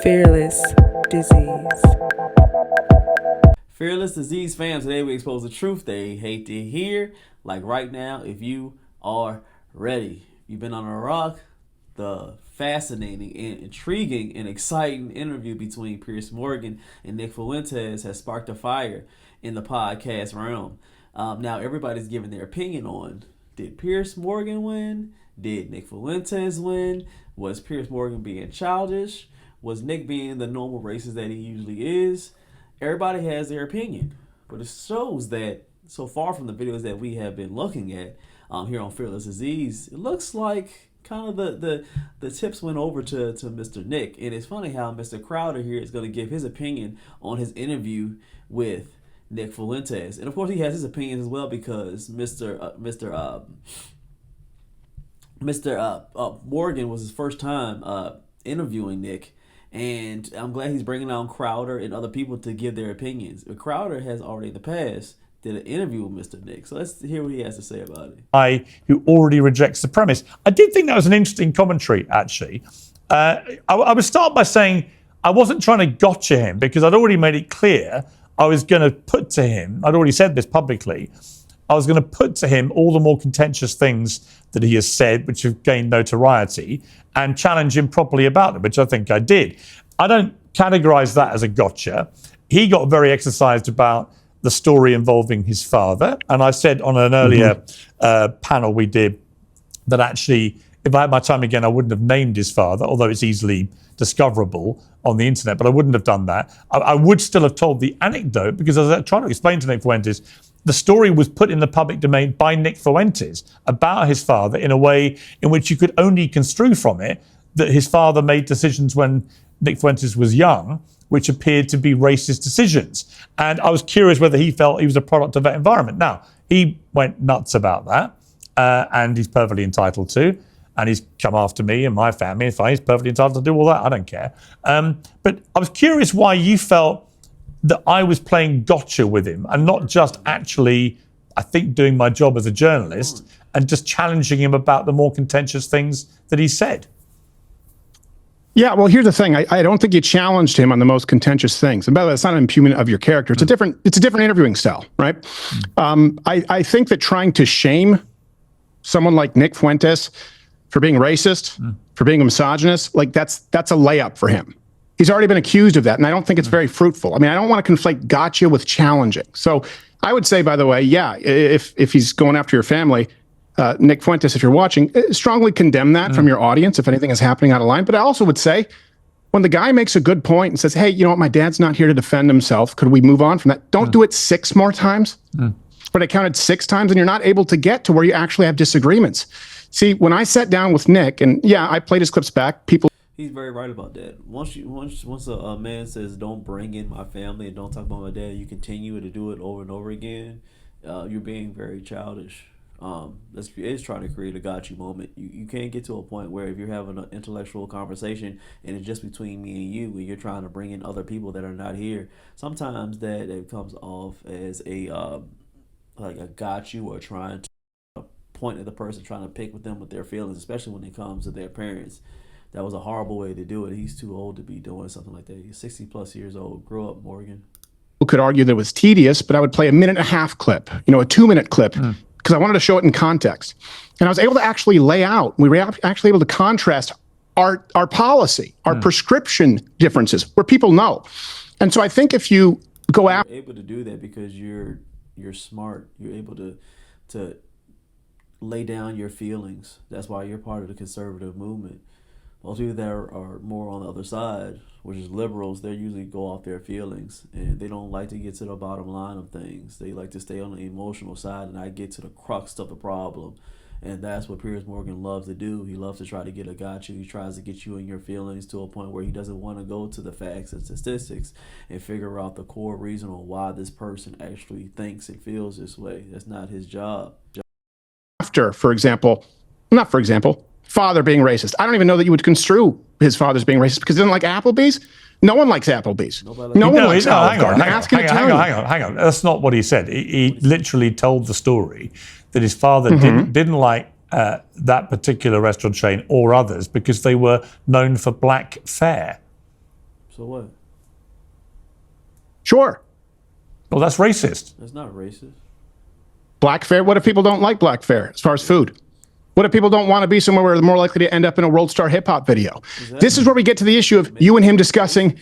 Fearless Disease. Fearless Disease fans, today we expose the truth they hate to hear. Like right now, if you are ready. You've been on a rock. The fascinating and intriguing and exciting interview between Piers Morgan and Nick Fuentes has sparked a fire in the podcast realm. Now everybody's giving their opinion on, did Piers Morgan win? Did Nick Fuentes win? Was Piers Morgan being childish? Was Nick being the normal racist that he usually is? Everybody has their opinion, but it shows that so far from the videos that we have been looking at here on Fearless Disease, it looks like kind of the tips went over to Mr. Nick. And it's funny how Mr. Crowder here is going to give his opinion on his interview with Nick Fuentes. And of course he has his opinions as well, because Mr. Morgan was his first time interviewing Nick. And I'm glad he's bringing on Crowder and other people to give their opinions. But Crowder has already in the past did an interview with Mr. Nick. So let's hear what he has to say about it. Who already rejects the premise. I did think that was an interesting commentary, actually. I would start by saying I wasn't trying to gotcha him, because I'd already made it clear I was going to put to him, I'd already said this publicly, I was going to put to him all the more contentious things that he has said, which have gained notoriety, and challenge him properly about them, which I think I did. I don't categorize that as a gotcha. He got very exercised about the story involving his father. And I said on an earlier panel we did that actually, if I had my time again, I wouldn't have named his father, although it's easily discoverable on the internet, but I wouldn't have done that. I would still have told the anecdote, because as I tried to explain to Nick Fuentes, the story was put in the public domain by Nick Fuentes about his father in a way in which you could only construe from it that his father made decisions when Nick Fuentes was young, which appeared to be racist decisions. And I was curious whether he felt he was a product of that environment. Now, he went nuts about that, and he's perfectly entitled to. And he's come after me and my family. If he's perfectly entitled to do all that, I don't care. But I was curious why you felt that I was playing gotcha with him and not just actually, I think, doing my job as a journalist and just challenging him about the more contentious things that he said. Yeah, well, here's the thing. I don't think you challenged him on the most contentious things. And by the way, it's not an impugnment of your character. It's a different interviewing style, right? I think that trying to shame someone like Nick Fuentes for being racist, for being a misogynist, like that's a layup for him. He's already been accused of that, and I don't think it's very fruitful. I mean, I don't want to conflate gotcha with challenging. So I would say, by the way, yeah, if he's going after your family, Nick Fuentes, if you're watching, strongly condemn that from your audience if anything is happening out of line. But I also would say, when the guy makes a good point and says, hey, you know what, my dad's not here to defend himself, could we move on from that? Don't do it 6 more times. But I counted 6 times, and you're not able to get to where you actually have disagreements. See, when I sat down with Nick, and yeah, I played his clips back, people... He's very right about that. Once a man says, don't bring in my family and don't talk about my dad, you continue to do it over and over again, you're being very childish. It's trying to create a gotcha moment. You can't get to a point where if you're having an intellectual conversation and it's just between me and you, and you're trying to bring in other people that are not here, sometimes that it comes off as a like a gotcha, or trying to point at the person, trying to pick with them with their feelings, especially when it comes to their parents. That was a horrible way to do it. He's too old to be doing something like that. He's 60 plus years old. Grow up, Morgan. People could argue that it was tedious, but I would play a 1.5-minute clip, a 2-minute clip, because I wanted to show it in context. And I was able to actually lay out, we were actually able to contrast our policy, our prescription differences, where people know. And so I think if you go out... You're able to do that because you're smart. You're able to lay down your feelings. That's why you're part of the conservative movement. Most people that are more on the other side, which is liberals, they usually go off their feelings, and they don't like to get to the bottom line of things. They like to stay on the emotional side and not get to the crux of the problem. And that's what Piers Morgan loves to do. He loves to try to get a gotcha. He tries to get you in your feelings to a point where he doesn't want to go to the facts and statistics and figure out the core reason on why this person actually thinks and feels this way. That's not his job. After, for example, father being racist. I don't even know that you would construe his father's being racist because he doesn't like Applebee's. No one likes Applebee's. No one likes Olive Garden. Hang on. That's not what he said. He literally told the story that his father didn't like that particular restaurant chain or others because they were known for black fare. So what? Sure. Well, that's racist. That's not racist. Black fare. What if people don't like black fare as far as food? What if people don't want to be somewhere where they're more likely to end up in a world star hip hop video? This is where we get to the issue of you and him discussing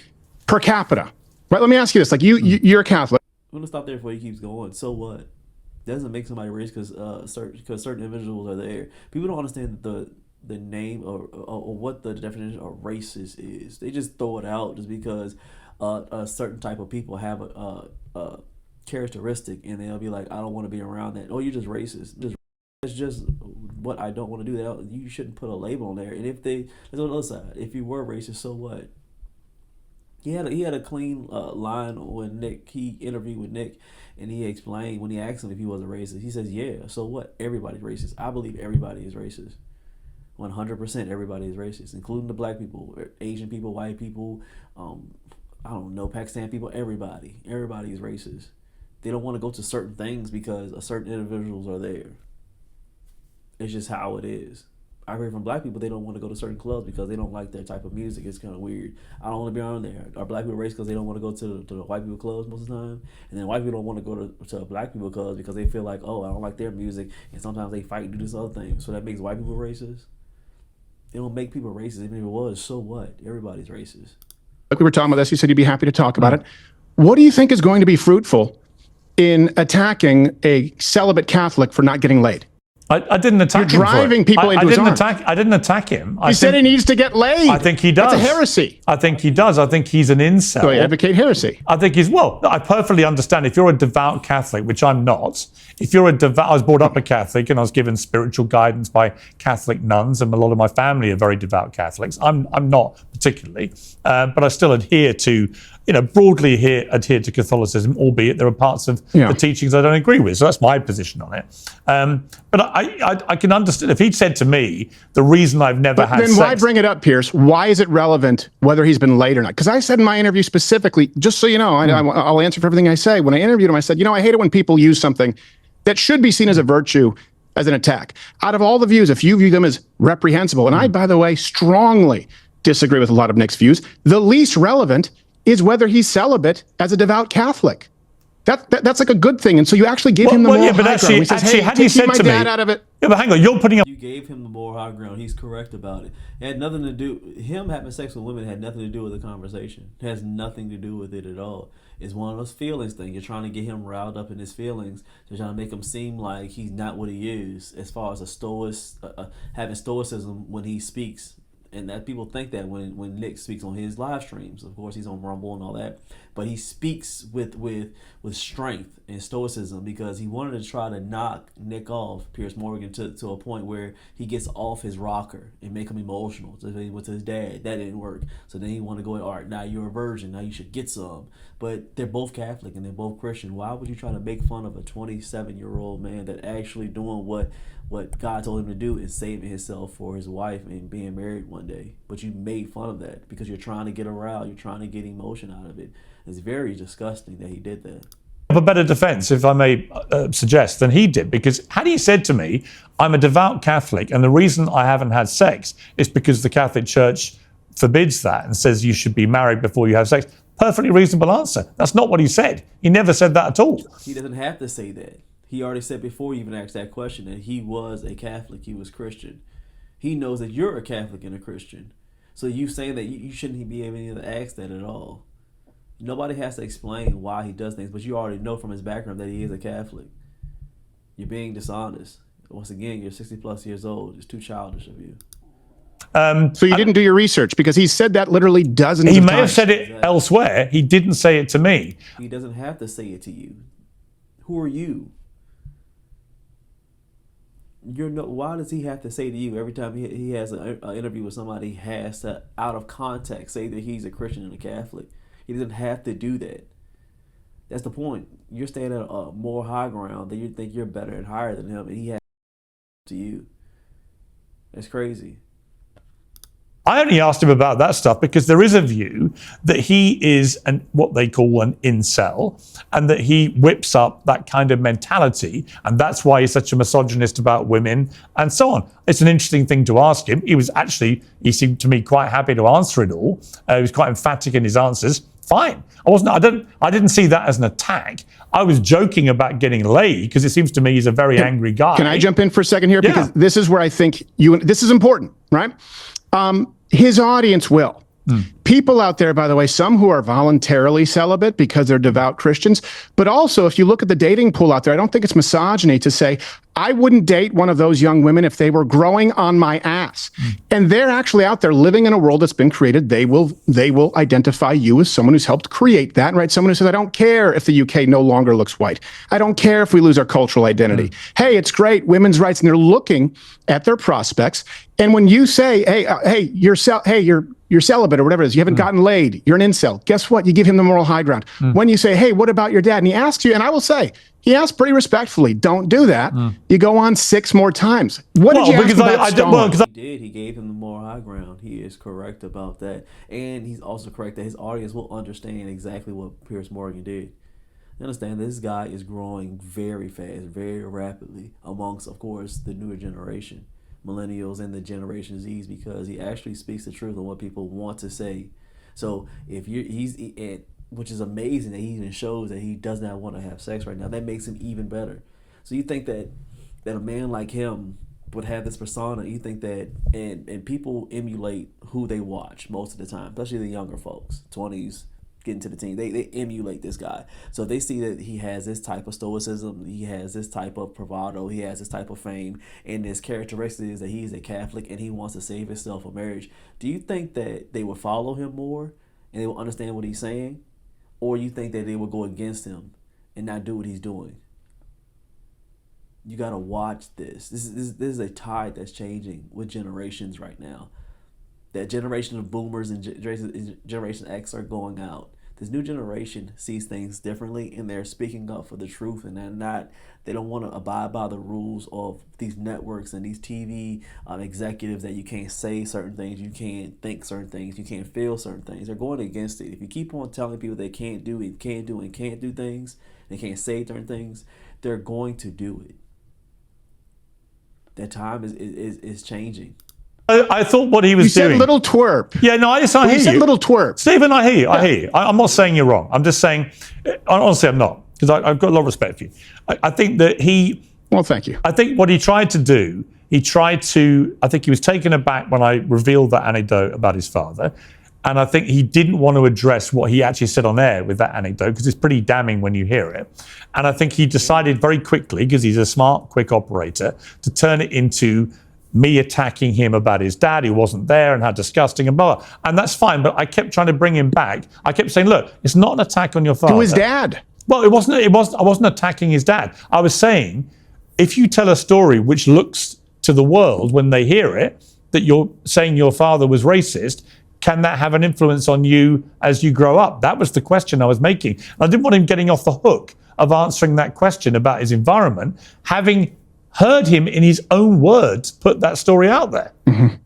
per capita. Right? Let me ask you this. Like you're a Catholic. I'm gonna stop there before he keeps going. So what? Doesn't make somebody racist because certain individuals are there. People don't understand the name or what the definition of racist is. They just throw it out just because a certain type of people have a characteristic, and they'll be like, I don't want to be around that. Oh, you're just racist. It's just what I don't want to do. You shouldn't put a label on there. And if there's on the other side, if you were racist, so what? He had a clean line when he interviewed with Nick, and he explained when he asked him if he was a racist. He says, "Yeah, so what? Everybody's racist. I believe everybody is racist. 100% everybody is racist, including the black people, Asian people, white people, I don't know, Pakistan people. Everybody is racist. They don't want to go to certain things because certain individuals are there. It's just how it is." I heard from black people they don't want to go to certain clubs because they don't like their type of music. It's kind of weird. I don't want to be around there. Are black people racist because they don't want to go to the white people clubs most of the time? And then white people don't want to go to black people clubs because they feel like, oh, I don't like their music. And sometimes they fight and do this other thing. So that makes white people racist? It don't make people racist. Even if it was, so what? Everybody's racist. Like we were talking about this, you said you'd be happy to talk about it. What do you think is going to be fruitful in attacking a celibate Catholic for not getting laid? I didn't attack him. You're driving people into his arms. I didn't attack him. He said he needs to get laid. I think he does. That's a heresy. I think he does. I think he's an incel. So you advocate heresy. I think I perfectly understand if you're a devout Catholic, which I'm not. If you're I was brought up a Catholic and I was given spiritual guidance by Catholic nuns, and a lot of my family are very devout Catholics. I'm not particularly, but I still adhere to, broadly adhere to Catholicism, albeit there are parts of the teachings I don't agree with. So that's my position on it. But I can understand if he'd said to me, the reason I've never had sex. Then why bring it up, Piers? Why is it relevant whether he's been late or not? Because I said in my interview specifically, just so you know, I'll answer for everything I say. When I interviewed him, I said, I hate it when people use something that should be seen as a virtue as an attack. Out of all the views, if you view them as reprehensible, and I, by the way, strongly disagree with a lot of Nick's views, the least relevant is whether he's celibate as a devout Catholic. That's like a good thing. And so you actually give him the moral high ground. He says, hey, had you said my to dad me, out of it. Yeah, but hang on, you're putting up. You gave him the moral high ground. He's correct about it. It had nothing to do. Him having sex with women had nothing to do with the conversation. It has nothing to do with it at all. It's one of those feelings things. You're trying to get him riled up in his feelings. You're trying to make him seem like he's not what he is as far as having stoicism when he speaks. And that people think that when Nick speaks on his live streams, of course he's on Rumble and all that, but he speaks with strength and stoicism because he wanted to try to knock Nick off, Piers Morgan, to a point where he gets off his rocker and make him emotional. So he went to his dad, that didn't work. So then he wanted to go, all right, now you're a virgin, now you should get some. But they're both Catholic and they're both Christian. Why would you try to make fun of a 27-year-old man that actually doing what God told him to do is saving himself for his wife and being married one day? But you made fun of that because you're trying to get aroused, you're trying to get emotion out of it. It's very disgusting that he did that. A better defense, if I may suggest, than he did, because had he said to me, I'm a devout Catholic and the reason I haven't had sex is because the Catholic Church forbids that and says you should be married before you have sex, perfectly reasonable answer. That's not what he said. He never said that at all. He doesn't have to say that. He already said before you even asked that question that he was a Catholic, he was Christian. He knows that you're a Catholic and a Christian. So you saying that you shouldn't be able to ask that at all. Nobody has to explain why he does things, but you already know from his background that he is a Catholic. You're being dishonest. Once again, you're 60 plus years old. It's too childish of you. So you didn't do your research because he said that literally dozens of times. He may have said it elsewhere. He didn't say it to me. He doesn't have to say it to you. Who are you? Why does he have to say to you every time he has an interview with somebody, he has to, out of context, say that he's a Christian and a Catholic? He doesn't have to do that. That's the point. You're staying at a more high ground that you think you're better and higher than him, and he has to you. That's crazy. I only asked him about that stuff because there is a view that he is what they call an incel, and that he whips up that kind of mentality, and that's why he's such a misogynist about women and so on. It's an interesting thing to ask him. He seemed to me quite happy to answer it all. He was quite emphatic in his answers. Fine. I didn't see that as an attack. I was joking about getting laid because it seems to me he's a very angry guy. Can I jump in for a second here? Yeah. Because this is where I think this is important, right? His audience will. People out there, by the way, some who are voluntarily celibate because they're devout Christians, but also if you look at the dating pool out there, I don't think it's misogyny to say, I wouldn't date one of those young women if they were growing on my ass. And they're actually out there living in a world that's been created. They will identify you as someone who's helped create that, right? Someone who says, I don't care if the UK no longer looks white. I don't care if we lose our cultural identity. Hey, it's great, women's rights. And they're looking at their prospects. And when you say, you're celibate or whatever it is, you haven't gotten laid, you're an incel. Guess what? You give him the moral high ground. When you say, hey, what about your dad? And he asks you, and I will say, he asked pretty respectfully, don't do that. You go on 6 more times. What did you ask about Stalin? He gave him the moral high ground. He is correct about that. And he's also correct that his audience will understand exactly what Piers Morgan did. You understand, this guy is growing very fast, very rapidly amongst, of course, the newer generation, millennials and the Generation Z's, because he actually speaks the truth on what people want to say. So if which is amazing that he even shows that he does not want to have sex right now. That makes him even better. So you think that a man like him would have this persona? You think that, and people emulate who they watch most of the time, especially the younger folks, 20s, getting to the teens. They emulate this guy. So if they see that he has this type of stoicism, he has this type of bravado, he has this type of fame, and his characteristic is that he's a Catholic and he wants to save himself for marriage, do you think that they will follow him more and they will understand what he's saying? Or you think that they will go against him and not do what he's doing? You got to watch this. This is a tide that's changing with generations right now. That generation of boomers and Generation X are going out. This new generation sees things differently, and they're speaking up for the truth, and they don't want to abide by the rules of these networks and these TV executives that you can't say certain things, you can't think certain things, you can't feel certain things. They're going against it. If you keep on telling people they can't do things, they can't say certain things, they're going to do it. That time is changing. I thought what he was doing. You said little twerp. Yeah, no, I hear you. You said little twerp. Stephen, I hear you. I hear you. I'm not saying you're wrong. I'm just saying, honestly, I'm not, because I've got a lot of respect for you. I think that Well, thank you. I think what he tried to do, I think he was taken aback when I revealed that anecdote about his father. And I think he didn't want to address what he actually said on air with that anecdote, because it's pretty damning when you hear it. And I think he decided very quickly, because he's a smart, quick operator, to turn it into me attacking him about his dad who wasn't there and how disgusting and blah, blah. And that's fine, but I kept trying to bring him back. I kept saying, look, it's not an attack on your father. To his dad. Well, I wasn't attacking his dad. I was saying, if you tell a story which looks to the world when they hear it, that you're saying your father was racist, can that have an influence on you as you grow up? That was the question I was making. And I didn't want him getting off the hook of answering that question about his environment, having heard him in his own words put that story out there. Mm-hmm.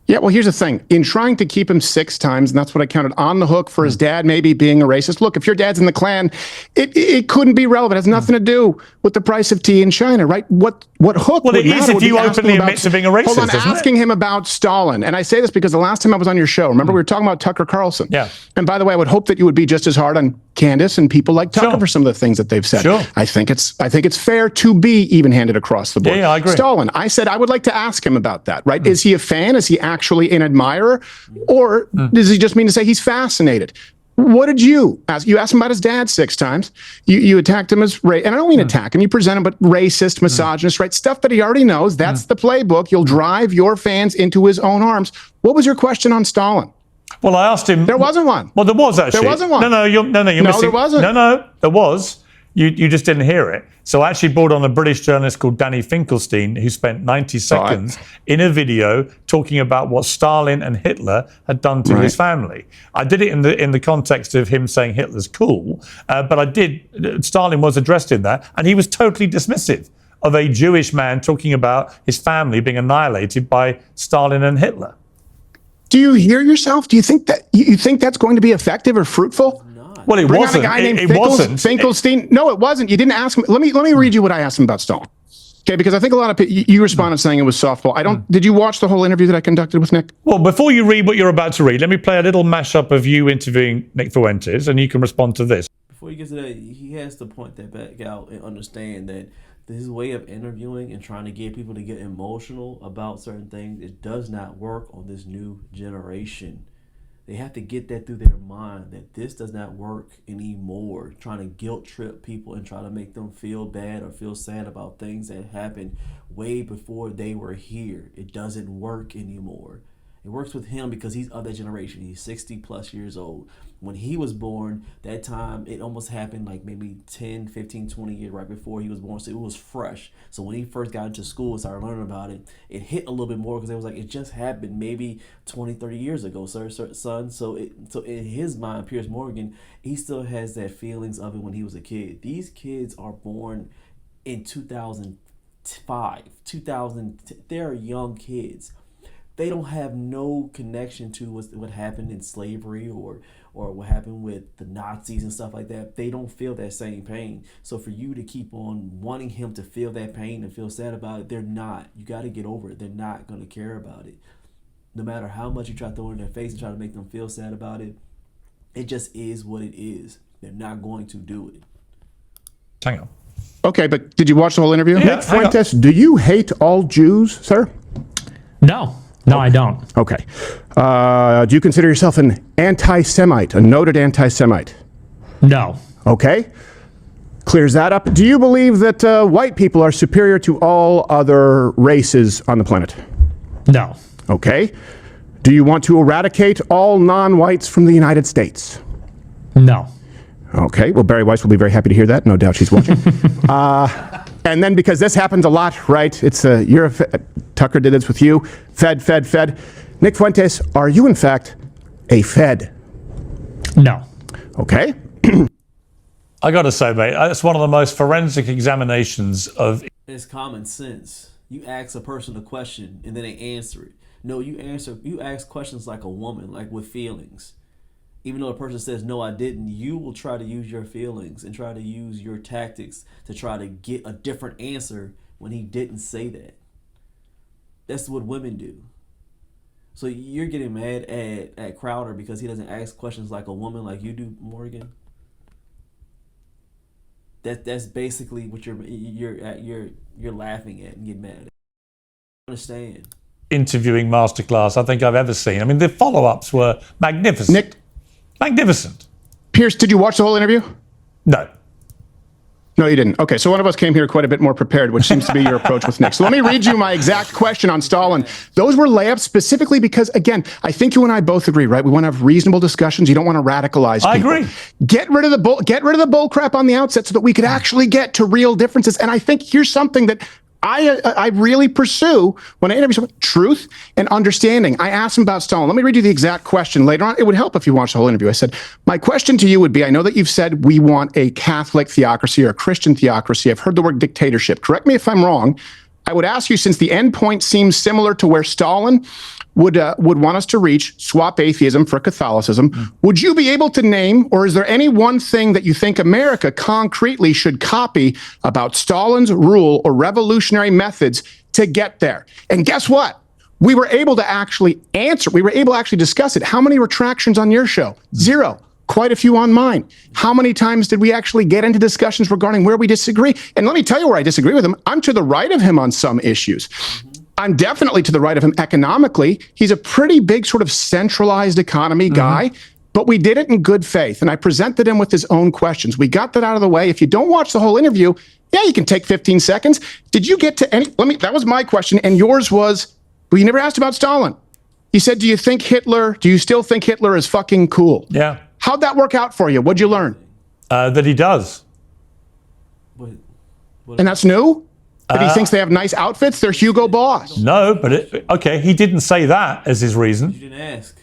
Yeah, well, here's the thing. In trying to keep him 6 times, and that's what I counted, on the hook for his dad maybe being a racist. Look, if your dad's in the Klan, it couldn't be relevant. It has nothing to do with the price of tea in China, right? What hook Well, would it is matter if you openly admit to being a racist, Hold on, isn't asking him about Stalin. And I say this because the last time I was on your show, remember we were talking about Tucker Carlson. Yeah. And by the way, I would hope that you would be just as hard on Candace and people like Tucker for some of the things that they've said. Sure. I think it's fair to be even-handed across the board. Yeah, I agree. Stalin, I said I would like to ask him about that, right? Is he a fan? Is he actually an admirer? Or does he just mean to say he's fascinated? What did you ask? You asked him about his dad 6 times. You attacked him as and I don't mean attack him. You present him, but racist, misogynist, right? Stuff that he already knows. That's the playbook. You'll drive your fans into his own arms. What was your question on Stalin? Well, I asked him. There wasn't one. Well, there was actually. There wasn't one. No, you're missing. there wasn't. No, there was. You just didn't hear it. So I actually brought on a British journalist called Danny Finkelstein, who spent 90 seconds in a video talking about what Stalin and Hitler had done to his family. I did it in the context of him saying Hitler's cool, but Stalin was addressed in that, and he was totally dismissive of a Jewish man talking about his family being annihilated by Stalin and Hitler. Do you hear yourself? Do you think that you think that's going to be effective or fruitful? Well, it Bring wasn't. on a guy named It wasn't. Finkelstein. No, it wasn't. You didn't ask me. Let me read you what I asked him about Stalin. Okay, because I think a lot of people, you responded saying it was softball. Did you watch the whole interview that I conducted with Nick? Well, before you read what you're about to read, let me play a little mashup of you interviewing Nick Fuentes, and you can respond to this. Before he gets to that, he has to point that back out and understand that this way of interviewing and trying to get people to get emotional about certain things, it does not work on this new generation. They have to get that through their mind that this does not work anymore. Trying to guilt trip people and try to make them feel bad or feel sad about things that happened way before they were here. It doesn't work anymore. It works with him because he's of that generation. He's 60 plus years old. When he was born, that time, it almost happened like maybe 10, 15, 20 years right before he was born. So it was fresh. So when he first got into school and started learning about it, it hit a little bit more because it was like, it just happened maybe 20, 30 years ago, son. So in his mind, Piers Morgan, he still has that feelings of it when he was a kid. These kids are born in 2005, 2000. They're young kids. They don't have no connection to what happened in slavery or what happened with the Nazis and stuff like that. They don't feel that same pain. So for you to keep on wanting him to feel that pain and feel sad about it, they're not. You got to get over it. They're not going to care about it. No matter how much you try to throw it in their face and try to make them feel sad about it, it just is what it is. They're not going to do it. Hang on. Okay, but did you watch the whole interview? Yeah, Nick Fuentes, do you hate all Jews, sir? No, I don't. Okay. Do you consider yourself an anti-Semite, a noted anti-Semite? No. Okay. Clears that up. Do you believe that white people are superior to all other races on the planet? No. Okay. Do you want to eradicate all non-whites from the United States? No. Okay. Well, Barry Weiss will be very happy to hear that. No doubt she's watching. And then because this happens a lot, right? It's Tucker did this with you. Fed. Nick Fuentes, are you in fact a Fed? No. Okay. I got to say, mate, that's one of the most forensic examinations of. It's common sense. You ask a person a question and then they answer it. No, you ask questions like a woman, like with feelings. Even though a person says, no, I didn't, you will try to use your feelings and try to use your tactics to try to get a different answer when he didn't say that. That's what women do. So you're getting mad at Crowder because he doesn't ask questions like a woman like you do, Morgan? That's basically what you're laughing at and getting mad at. I understand. Interviewing masterclass I think I've ever seen. I mean, the follow-ups were magnificent. Nick, Magnificent. Pierce, did you watch the whole interview? No. No, you didn't. Okay, so one of us came here quite a bit more prepared, which seems to be your approach with Nick. So let me read you my exact question on Stalin. Those were layups specifically because, again, I think you and I both agree, right? We want to have reasonable discussions. You don't want to radicalize people. I agree. Get rid of the bull crap on the outset so that we could actually get to real differences. And I think here's something that I really pursue when I interview someone: truth and understanding. I asked him about Stalin. Let me read you the exact question later on. It would help if you watched the whole interview. I said, my question to you would be, I know that you've said we want a Catholic theocracy or a Christian theocracy. I've heard the word dictatorship. Correct me if I'm wrong. I would ask you, since the end point seems similar to where Stalin would want us to reach, swap atheism for Catholicism, would you be able to name, or is there any one thing that you think America concretely should copy about Stalin's rule or revolutionary methods to get there? And guess what? We were able to actually answer. We were able to actually discuss it. How many retractions on your show? Zero. Quite a few on mine. How many times did we actually get into discussions regarding where we disagree? And let me tell you where I disagree with him. I'm to the right of him on some issues. I'm definitely to the right of him economically. He's a pretty big sort of centralized economy guy, but we did it in good faith. And I presented him with his own questions. We got that out of the way. If you don't watch the whole interview, yeah, you can take 15 seconds. Did you get to any, that was my question. And yours was, well, you never asked about Stalin. He said, do you still think Hitler is fucking cool? Yeah. How'd that work out for you? What'd you learn? That he does. What And that's new? That he thinks they have nice outfits? They're Hugo Boss. No, but okay, he didn't say that as his reason. You didn't ask.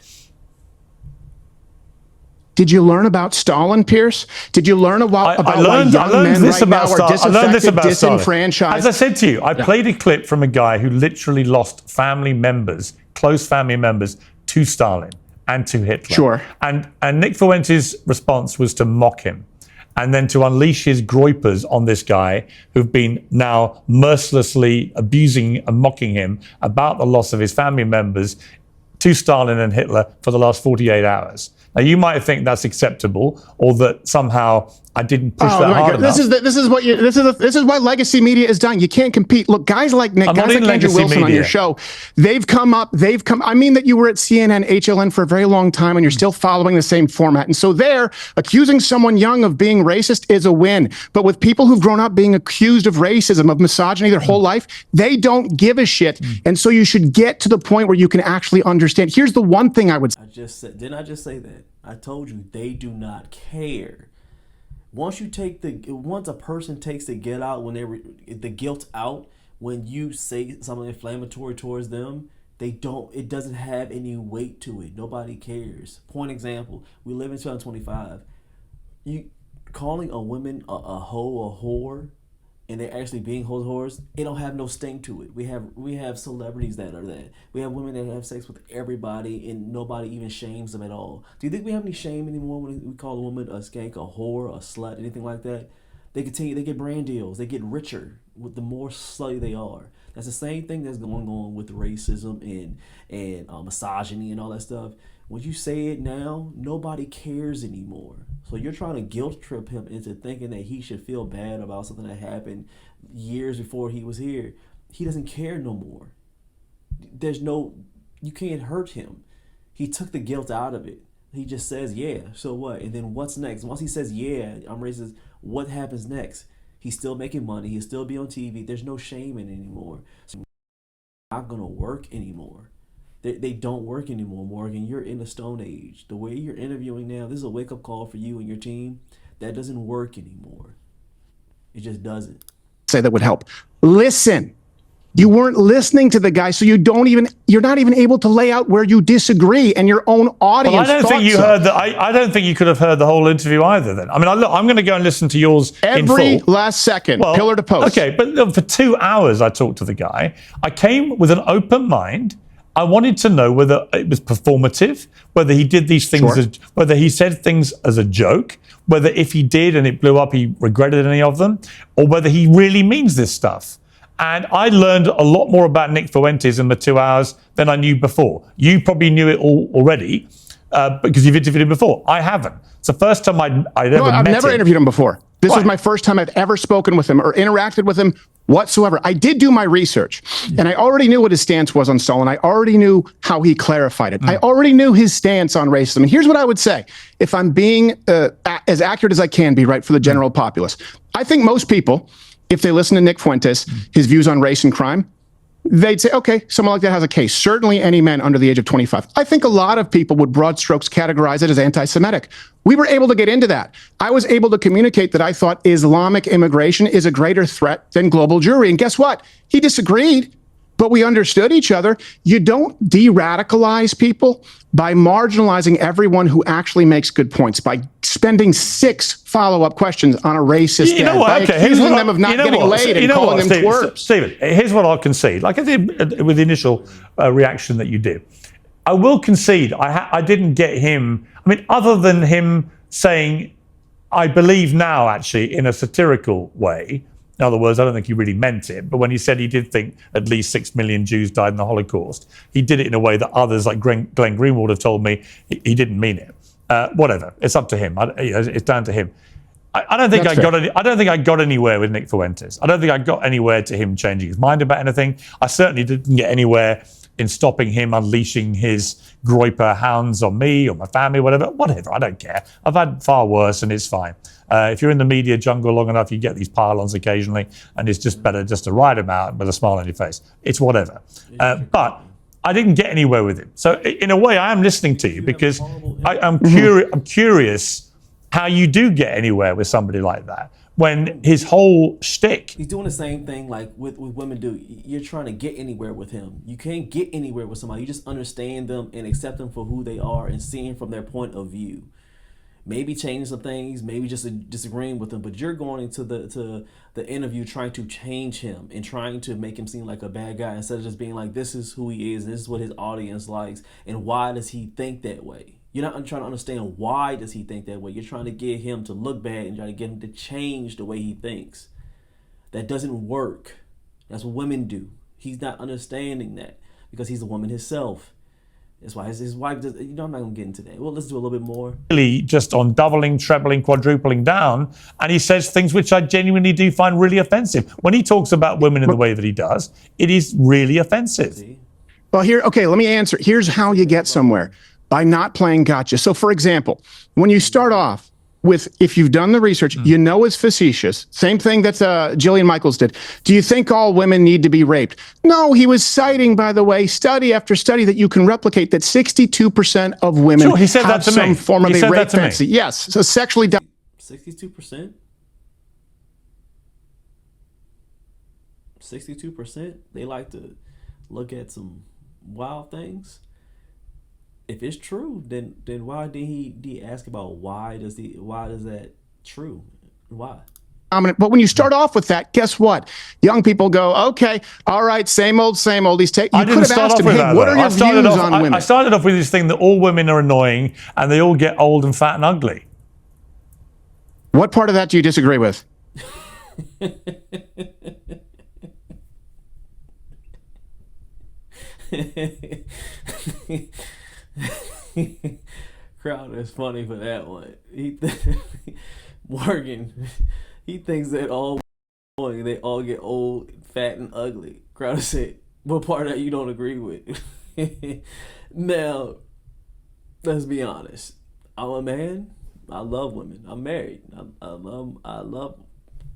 Did you learn about Stalin, Pierce? Did you learn about why young men right now are disaffected, disenfranchised? As I said to you, I played a clip from a guy who literally lost family members, close family members, to Stalin and to Hitler. Sure. And Nick Fuentes' response was to mock him and then to unleash his groypers on this guy who've been now mercilessly abusing and mocking him about the loss of his family members to Stalin and Hitler for the last 48 hours. Now, you might think that's acceptable, or that somehow I didn't push that hard enough. This is why legacy media is dying. You can't compete. Look, guys like Nick, guys like Andrew Wilson on your show, they've come up. I mean that you were at CNN, HLN for a very long time, and you're still following the same format. And so there, accusing someone young of being racist is a win. But with people who've grown up being accused of racism, of misogyny their whole life, they don't give a shit. And so you should get to the point where you can actually understand. Here's the one thing I would say. Didn't I just say that? I told you they do not care. Once a person takes the guilt out, when you say something inflammatory towards them, it doesn't have any weight to it. Nobody cares. Point example, we live in 2025. You calling a woman a hoe, a whore, and they're actually being whores, it don't have no sting to it. We have celebrities that are that. We have women that have sex with everybody and nobody even shames them at all. Do you think we have any shame anymore when we call a woman a skank, a whore, a slut, anything like that? They get brand deals, they get richer with the more slutty they are. That's the same thing that's going on with racism and misogyny and all that stuff. When you say it now, nobody cares anymore. So you're trying to guilt trip him into thinking that he should feel bad about something that happened years before he was here. He doesn't care no more. You can't hurt him. He took the guilt out of it. He just says, yeah, so what? And then what's next? Once he says, yeah, I'm racist, what happens next? He's still making money. He'll still be on TV. There's no shame in it anymore. So it's not going to work anymore. They don't work anymore, Morgan. You're in the Stone Age. The way you're interviewing now, this is a wake-up call for you and your team. That doesn't work anymore. It just doesn't. Say that would help. Listen. You weren't listening to the guy, so you're not even able to lay out where you disagree and your own audience. Well, I don't think you heard that. I don't think you could have heard the whole interview either. Then, I mean, look, I'm going to go and listen to yours every in full. last second, pillar to post. Okay, but look, for 2 hours I talked to the guy. I came with an open mind. I wanted to know whether it was performative, whether he did these things, whether he said things as a joke, whether if he did and it blew up, he regretted any of them, or whether he really means this stuff. And I learned a lot more about Nick Fuentes in the 2 hours than I knew before. You probably knew it all already because you've interviewed him before. I haven't. It's the first time I've never interviewed him before. This was my first time I've ever spoken with him or interacted with him whatsoever. I did do my research, and I already knew what his stance was on Stalin. I already knew how he clarified it. I already knew his stance on racism. And here's what I would say, if I'm being as accurate as I can be, right, for the general populace. I think most people, if they listen to Nick Fuentes, his views on race and crime, they'd say, okay, someone like that has a case. Certainly any men under the age of 25. I think a lot of people would broad strokes categorize it as anti-Semitic. We were able to get into that. I was able to communicate that I thought Islamic immigration is a greater threat than global Jewry. And guess what? He disagreed, but we understood each other. You don't de-radicalize people by marginalizing everyone who actually makes good points, by spending 6 follow-up questions on a racist you know what? by accusing them of not getting laid and calling them twerps. Stephen, here's what I'll concede. Like I did with the initial reaction that you did. I will concede I didn't get him. I mean, other than him saying, I believe now, actually, in a satirical way. In other words, I don't think he really meant it. But when he said he did think at least 6 million Jews died in the Holocaust, he did it in a way that others, like Glenn Greenwald, have told me he didn't mean it. Whatever, it's up to him. It's down to him. I don't think I don't think I got anywhere with Nick Fuentes. I don't think I got anywhere to him changing his mind about anything. I certainly didn't get anywhere in stopping him unleashing his groyper hounds on me or my family, whatever. I don't care. I've had far worse, and it's fine. If you're in the media jungle long enough, you get these pile-ons occasionally, and it's just better just to ride them out with a smile on your face. It's whatever. But I didn't get anywhere with him. So in a way, I am listening to you because I'm curious how you do get anywhere with somebody like that when his whole shtick. He's doing the same thing like with women do. You're trying to get anywhere with him. You can't get anywhere with somebody. You just understand them and accept them for who they are and seeing from their point of view. maybe changing some things, maybe just disagreeing with him, but you're going into the interview trying to change him and trying to make him seem like a bad guy instead of just being like, this is who he is, and this is what his audience likes, and why does he think that way? You're not trying to understand why does he think that way. You're trying to get him to look bad and trying to get him to change the way he thinks. That doesn't work. That's what women do. He's not understanding that because he's a woman himself. That's why his wife does. I'm not going to get into that. Well, let's do a little bit more. Really just on doubling, trebling, quadrupling down. And he says things which I genuinely do find really offensive. When he talks about women in the way that he does, it is really offensive. See? Well, okay, let me answer. Here's how you get somewhere, by not playing gotcha. So, for example, when you start off with, if you've done the research, you know it's facetious. Same thing that Jillian Michaels did. Do you think all women need to be raped? No, he was citing, by the way, study after study that you can replicate that 62% of women Sure, he said have that to some me. form of He a said rape that to me. fantasy. Yes, so sexually... 62%? 62%? They like to look at some wild things? If it's true, then why did he ask about why is that true? Why? Dominant. But when you start off with that, guess what? Young people go, okay, all right, same old, same old. You could have asked him, hey, what are your views on women? I started off with this thing that all women are annoying and they all get old and fat and ugly. What part of that do you disagree with? Crowd is funny for that one. Morgan, he thinks that they all get old, fat, and ugly. Crowder said, what part of that you don't agree with? Now, let's be honest. I'm a man. I love women. I'm married. I love.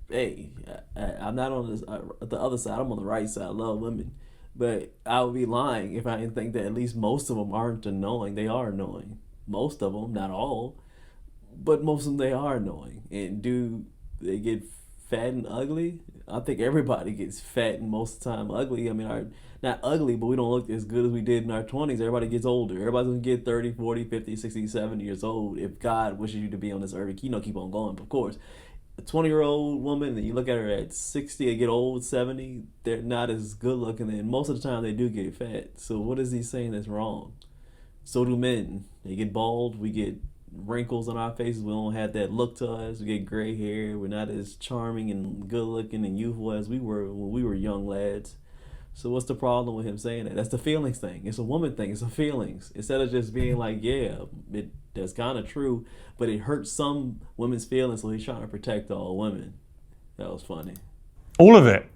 Hey, I'm not on the other side. I'm on the right side. I love women. But I would be lying if I didn't think that at least most of them aren't annoying. They are annoying. Most of them, not all, but most of them, they are annoying. And do they get fat and ugly? I think everybody gets fat and most of the time ugly. I mean, not ugly, but we don't look as good as we did in our 20s. Everybody gets older. Everybody's going to get 30, 40, 50, 60, 70 years old if God wishes you to be on this earth. Keep on going, of course. A 20-year-old woman, and you look at her at 60, they get old, 70, they're not as good looking, and most of the time they do get fat. So what is he saying that's wrong? So do men. They get bald, we get wrinkles on our faces, we don't have that look to us, we get gray hair, we're not as charming and good looking and youthful as we were when we were young lads. So what's the problem with him saying that? That's the feelings thing. It's a woman thing. It's a feelings. Instead of just being like, yeah, that's kind of true, but it hurts some women's feelings, so he's trying to protect all women. That was funny. All of it.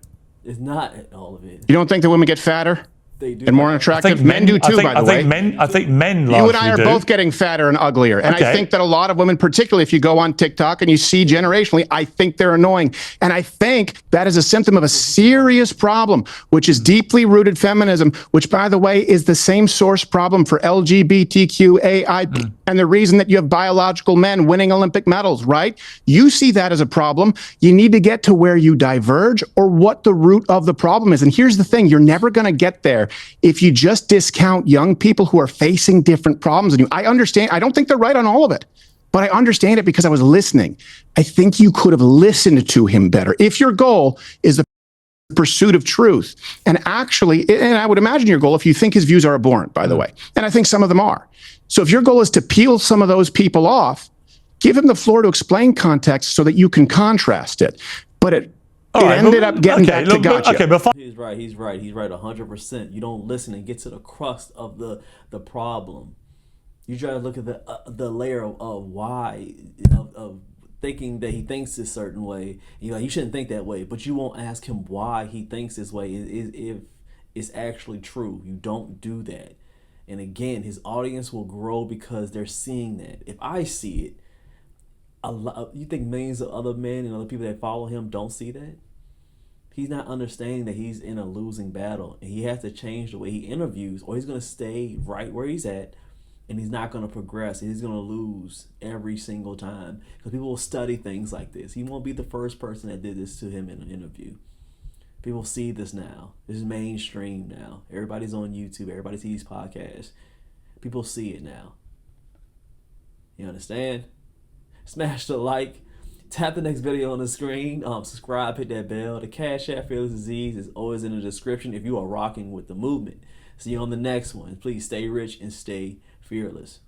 It's not all of it. You don't think that women get fatter? They do. And more attractive? Men do too, by the way. I think men largely You and I are do. both getting fatter and uglier. And Okay. I think that a lot of women, particularly if you go on TikTok and you see generationally, I think they're annoying. And I think that is a symptom of a serious problem, which is deeply rooted feminism, which, by the way, is the same source problem for LGBTQAI. And the reason that you have biological men winning Olympic medals, right? You see that as a problem. You need to get to where you diverge or what the root of the problem is. And here's the thing, you're never going to get there if you just discount young people who are facing different problems than you. I understand. I don't think they're right on all of it, but I understand it because I was listening. I think you could have listened to him better. If your goal is the pursuit of truth, and actually, and I would imagine your goal, if you think his views are abhorrent, by the way, and I think some of them are. So if your goal is to peel some of those people off, give him the floor to explain context so that you can contrast it. But it ended up getting back to gotcha. Okay, but He's right 100%. You don't listen and get to the crux of the problem. You try to look at the layer of why, of thinking that he thinks a certain way. You're like, you shouldn't think that way, but you won't ask him why he thinks this way if it's actually true. You don't do that. And again, his audience will grow because they're seeing that. If I see it, you think millions of other men and other people that follow him don't see that? He's not understanding that he's in a losing battle, and he has to change the way he interviews, or he's going to stay right where he's at, and he's not going to progress, and he's going to lose every single time, because people will study things like this. He won't be the first person that did this to him in an interview. People see this now. This is mainstream now. Everybody's on YouTube. Everybody sees podcasts. People see it now. You understand? Smash the like. Tap the next video on the screen. Subscribe, hit that bell. The Cash App Fearless Disease is always in the description if you are rocking with the movement. See you on the next one. Please stay rich and stay fearless.